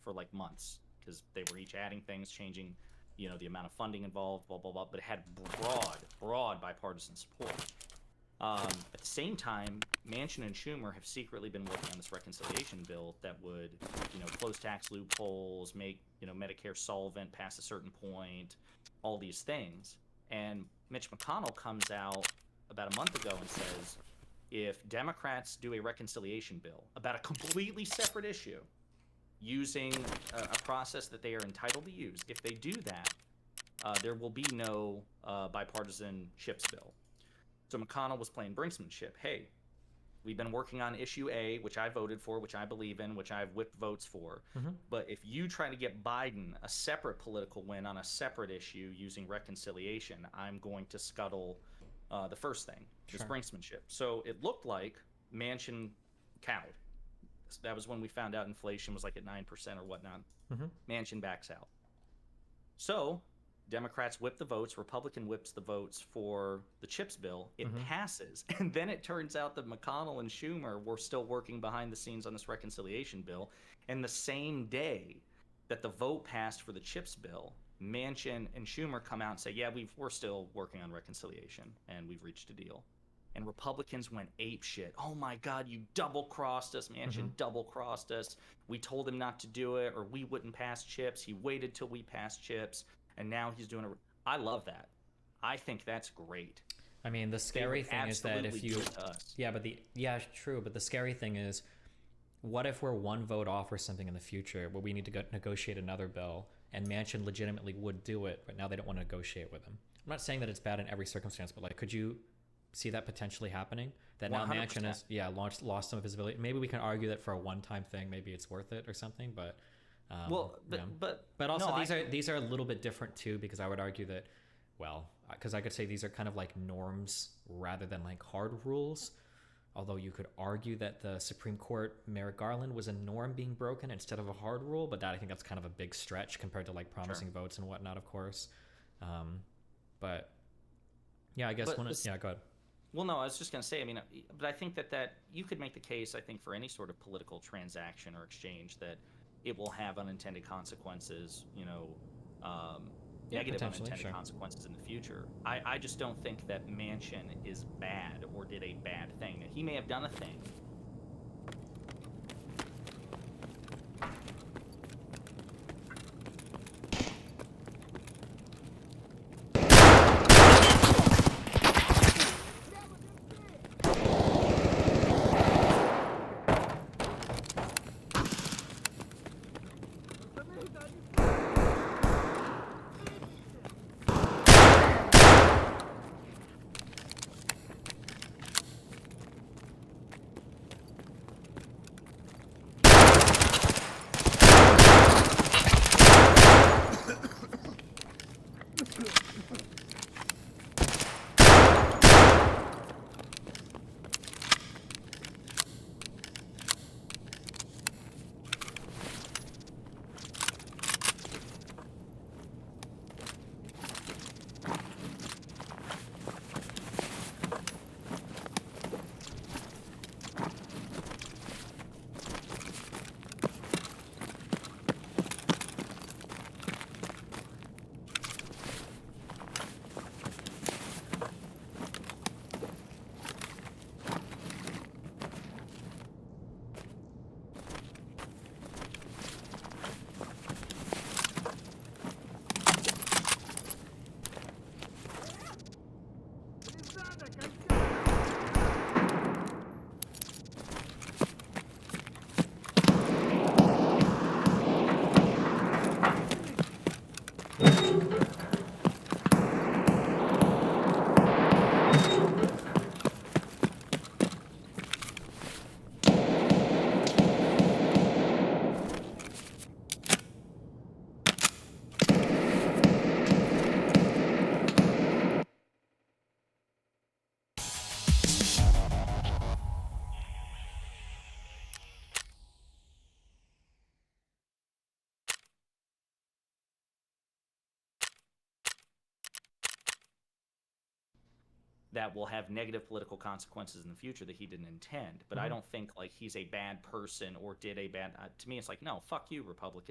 for like months because they were each adding things, changing, the amount of funding involved, blah blah blah. But it had broad bipartisan support. At the same time, Manchin and Schumer have secretly been working on this reconciliation bill that would, close tax loopholes, make, Medicare solvent past a certain point, all these things. And Mitch McConnell comes out about a month ago and says, if Democrats do a reconciliation bill about a completely separate issue, using a process that they are entitled to use, if they do that, there will be no bipartisan chips bill. So McConnell was playing brinksmanship. Hey, we've been working on issue A, which I voted for, which I believe in, which I've whipped votes for. Mm-hmm. But if you try to get Biden a separate political win on a separate issue using reconciliation, I'm going to scuttle the first thing, this brinksmanship. So it looked like Manchin cowed. That was when we found out inflation was like at 9% or whatnot. Mm-hmm. Manchin backs out. So Democrats whip the votes, Republican whips the votes for the CHIPS bill. It passes. And then it turns out that McConnell and Schumer were still working behind the scenes on this reconciliation bill. And the same day that the vote passed for the CHIPS bill, Manchin and Schumer come out and say, yeah, we're still working on reconciliation and we've reached a deal. And Republicans went ape shit. Oh my God, you double crossed us. Manchin double crossed us. We told him not to do it, or we wouldn't pass chips. He waited till we passed chips, and now he's doing it. I love that. I think that's great. I mean, the scary thing is that if you, true. But the scary thing is, what if we're one vote off or something in the future where we need to negotiate another bill, and Manchin legitimately would do it, but now they don't want to negotiate with him. I'm not saying that it's bad in every circumstance, but like, could you see that potentially happening? That now 100%. Manchin has lost some of his ability. Maybe we can argue that for a one-time thing, maybe it's worth it or something. But but also no, these are a little bit different too, because I would argue that, because I could say these are kind of like norms rather than like hard rules. Although you could argue that the Supreme Court Merrick Garland was a norm being broken instead of a hard rule, but I think that's kind of a big stretch compared to like promising votes and whatnot, of course. But yeah, I guess go ahead. Well, no, I was just going to say, I mean, but I think that you could make the case, I think, for any sort of political transaction or exchange that it will have unintended consequences, negative unintended consequences in the future. I just don't think that Manchin is bad or did a bad thing. He may have done a thing. That will have negative political consequences in the future that he didn't intend. But I don't think like he's a bad person or did a bad. To me, it's like, no, fuck you, Republican.